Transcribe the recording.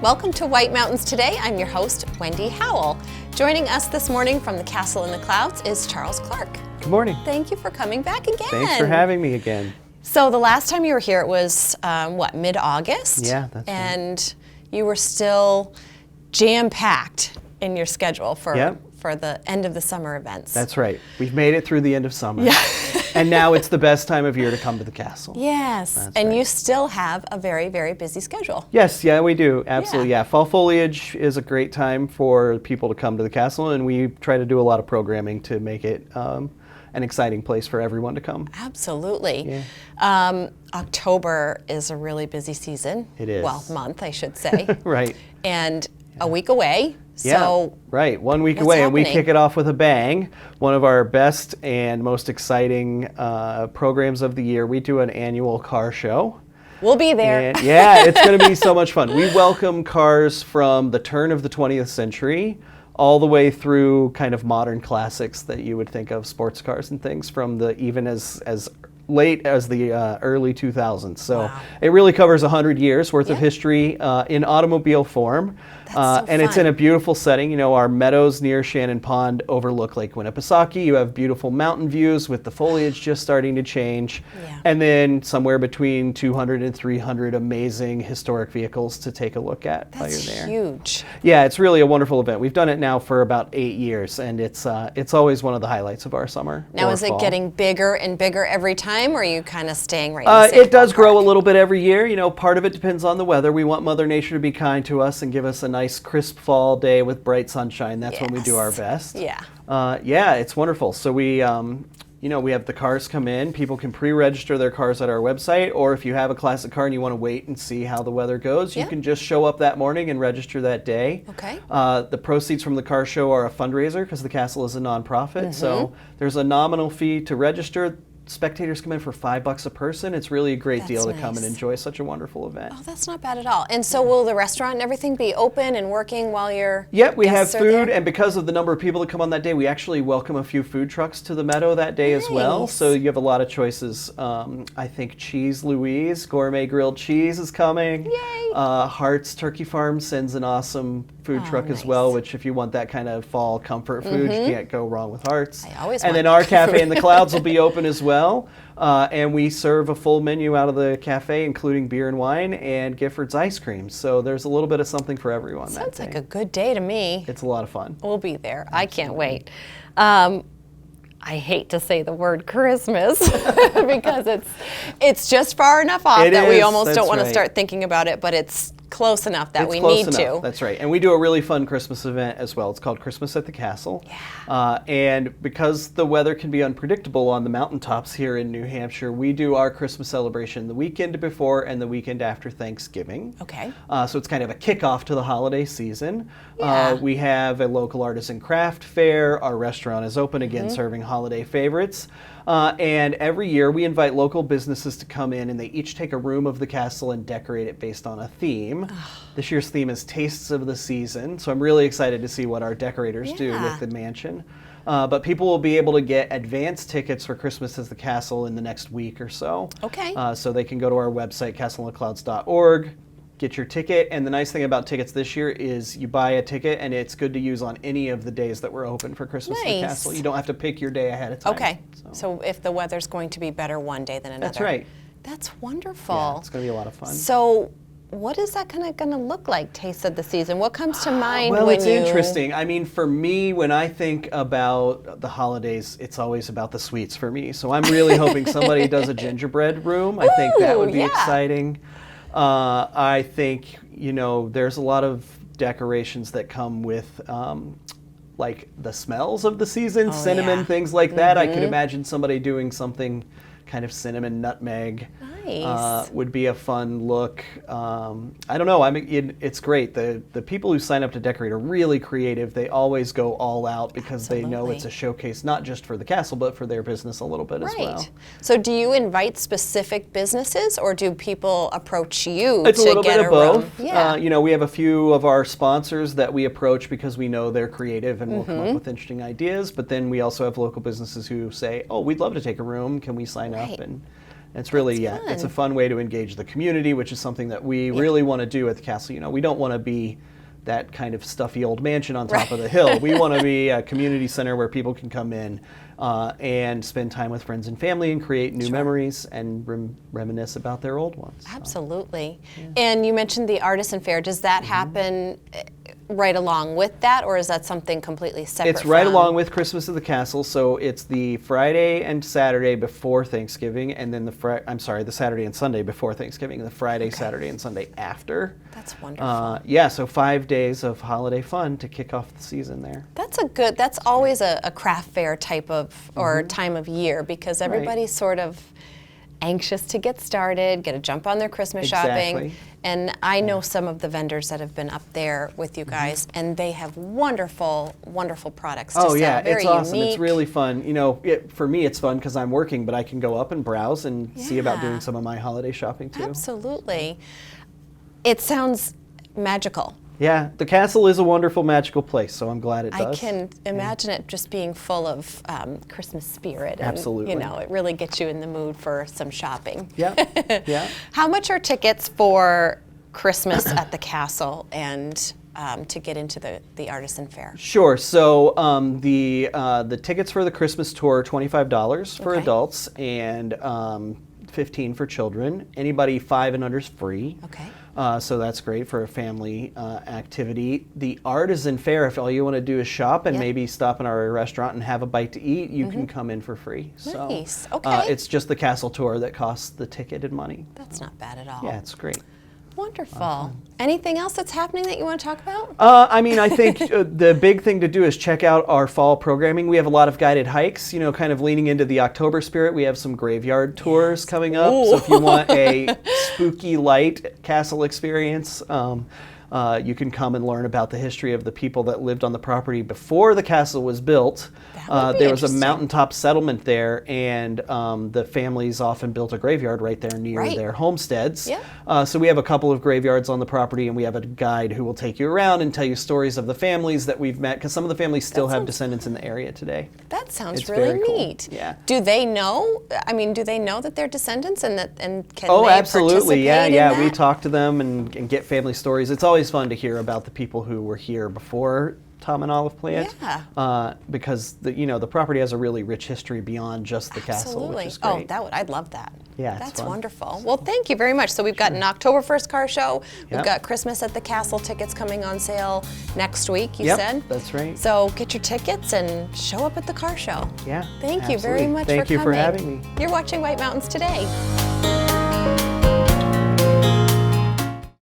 Welcome to White Mountains Today. I'm your host, Wendy Howell. Joining us this morning from the Castle in the Clouds is Charles Clark. Good morning. Thank you for coming back again. Thanks for having me again. So the last time you were here, it was, mid-August? Yeah, that's right. And you were still jam-packed in your schedule for the end of the summer events. That's right. We've made it through the end of summer. Yeah. And now it's the best time of year to come to the castle. Yes. That's and right. you still have a very, very busy schedule. Yes, yeah, we do. Absolutely, yeah. Fall foliage is a great time for people to come to the castle, and we try to do a lot of programming to make it an exciting place for everyone to come. Absolutely. Yeah. October is a really busy season. It is. Well, month, I should say. Right. And a week away. Yeah, So right. 1 week what's away, happening? and we kick it off with a bang. One of our best and most exciting programs of the year. We do an annual car show. We'll be there. And yeah, it's going to be so much fun. We welcome cars from the turn of the 20th century all the way through kind of modern classics that you would think of, sports cars and things, from the even as late as the early 2000s. So Wow. it really covers 100 years worth of Yeah. history in automobile form. That's so and it's fun. in a beautiful setting. You know, our meadows near Shannon Pond overlook Lake Winnipesaukee. You have beautiful mountain views with the foliage just starting to change. Yeah. And then somewhere between 200 and 300 amazing historic vehicles to take a look at while That's you're there. huge. Yeah, it's really a wonderful event. We've done it now for about 8 years, and it's always one of the highlights of our summer. Now, or is it fall. getting bigger and bigger every time, or are you kind of staying right in the same It does grow a ballpark? little bit every year. You know, part of it depends on the weather. We want Mother Nature to be kind to us and give us a nice crisp fall day with bright sunshine. That's when we do our Yes. best. Yeah. Yeah, it's wonderful. So we have the cars come in. People can pre-register their cars at our website, or if you have a classic car and you want to wait and see how the weather goes, you Yeah. can just show up that morning and register that day. Okay. The proceeds from the car show are a fundraiser because the castle is a nonprofit. So there's a nominal fee to register. Spectators come in for $5 a person. It's really a great deal to That's come and nice. enjoy such a wonderful event. Oh, that's not bad at all. And so will the restaurant and everything be open and working while you're Yep, we have guests are food, there? and because of the number of people that come on that day, we actually welcome a few food trucks to the meadow that day as well. Nice. So you have a lot of choices. I think Cheese Louise, gourmet grilled cheese is coming. Yay. Hart's Turkey Farm sends an awesome food truck as well, nice. which if you want that kind of fall comfort food, you can't go wrong with Hart's. I always and want then our that. Cafe in the Clouds will be open as well. And we serve a full menu out of the cafe, including beer and wine and Gifford's ice cream. So there's a little bit of something for everyone that Sounds day. like a good day to me. It's a lot of fun. We'll be there. I can't wait. I hate to say the word Christmas because it's just far enough off It that we is, almost that's don't want to right. start thinking about it, but it's close enough that It's we close need enough. to. That's right. And we do a really fun Christmas event as well. It's called Christmas at the Castle. Yeah. And because the weather can be unpredictable on the mountaintops here in New Hampshire, we do our Christmas celebration the weekend before and the weekend after Thanksgiving. Okay. So it's kind of a kickoff to the holiday season. Yeah. We have a local artisan craft fair. Our restaurant is open again, serving holiday favorites. And every year we invite local businesses to come in, and they each take a room of the castle and decorate it based on a theme. This year's theme is Tastes of the Season, so I'm really excited to see what our decorators do Yeah. with the mansion. But people will be able to get advance tickets for Christmas at the Castle in the next week or so. Okay. So they can go to our website, castleintheclouds.org, get your ticket. And the nice thing about tickets this year is you buy a ticket and it's good to use on any of the days that we're open for Christmas at the Nice. Castle. You don't have to pick your day ahead of time. Okay. So if the weather's going to be better one day than another. That's right. That's wonderful. Yeah, it's going to be a lot of fun. So what is that going to look like, Taste of the Season? What comes to mind Well, when it's you... interesting. I mean, for me, when I think about the holidays, it's always about the sweets for me. So I'm really hoping somebody does a gingerbread room. I think that would be yeah. exciting. I think, there's a lot of decorations that come with like the smells of the season, cinnamon, yeah. things like that. I could imagine somebody doing something kind of cinnamon nutmeg. Nice. Would be a fun look. I don't know. I mean, it's great. The people who sign up to decorate are really creative. They always go all out because they know it's a showcase not just for the castle but for their business a little bit as well. So do you invite specific businesses, or do people approach you It's to a little get bit of a room? both. Yeah. We have a few of our sponsors that we approach because we know they're creative and will come up with interesting ideas. But then we also have local businesses who say, "Oh, we'd love to take a room. Can we sign up?" It's really, That's it's a fun. fun way to engage the community, which is something that we really want to do at the castle. You know, we don't want to be that kind of stuffy old mansion on top of the hill. We want to be a community center where people can come in and spend time with friends and family and create new memories and reminisce about their old ones. Absolutely. And you mentioned the Artisan Fair. Does that happen right along with that, or is that something completely separate? It's right from? along with Christmas at the Castle, so it's the Friday and Saturday before Thanksgiving, and then the Saturday and Sunday before Thanksgiving, and the Friday, Saturday, and Sunday after. That's wonderful. Yeah, so 5 days of holiday fun to kick off the season there. That's always a craft fair type of, or time of year, because everybody's sort of anxious to get started, get a jump on their Christmas shopping. And I know some of the vendors that have been up there with you guys, and they have wonderful, wonderful products to sell. Very it's awesome. unique. It's really fun. You know, for me it's fun because I'm working, but I can go up and browse and see about doing some of my holiday shopping too. Absolutely. It sounds magical. Yeah, the castle is a wonderful, magical place, so I'm glad it does. I can imagine it just being full of Christmas spirit. And, Absolutely. you know, it really gets you in the mood for some shopping. Yeah, yeah. How much are tickets for Christmas at the castle and to get into the Artisan Fair? Sure. So the tickets for the Christmas tour are $25 for adults and $15 for children. Anybody 5 and under is free. Okay. So that's great for a family activity. The Artisan Fair, if all you want to do is shop and maybe stop in our restaurant and have a bite to eat, you can come in for free. Nice. So, Okay. it's just the castle tour that costs the ticket and money. That's not bad at all. Yeah, it's great. Wonderful. Anything else that's happening that you want to talk about? I mean, I think the big thing to do is check out our fall programming. We have a lot of guided hikes, you know, kind of leaning into the October spirit. We have some graveyard tours coming up. So if you want a spooky light castle experience, you can come and learn about the history of the people that lived on the property before the castle was built. There was a mountaintop settlement there, and the families often built a graveyard right there near their homesteads. So we have a couple of graveyards on the property, and we have a guide who will take you around and tell you stories of the families that we've met, because some of the families still have descendants in the area today. That sounds It's really very cool. neat. Yeah. Do they know? I mean, do they know that they're descendants and can Oh, they absolutely. Yeah, participate in yeah. that? We talk to them and get family stories. It's always fun to hear about the people who were here before Tom and Olive Plant. Because the property has a really rich history beyond just the castle, which is great. I'd love that. Yeah, it's That's fun. wonderful. Well, thank you very much. So we've got an October 1st car show. We've got Christmas at the Castle tickets coming on sale next week, you said? That's right. So get your tickets and show up at the car show. Yeah. Thank you very absolutely. much Thank for you coming. for having me. You're watching White Mountains Today.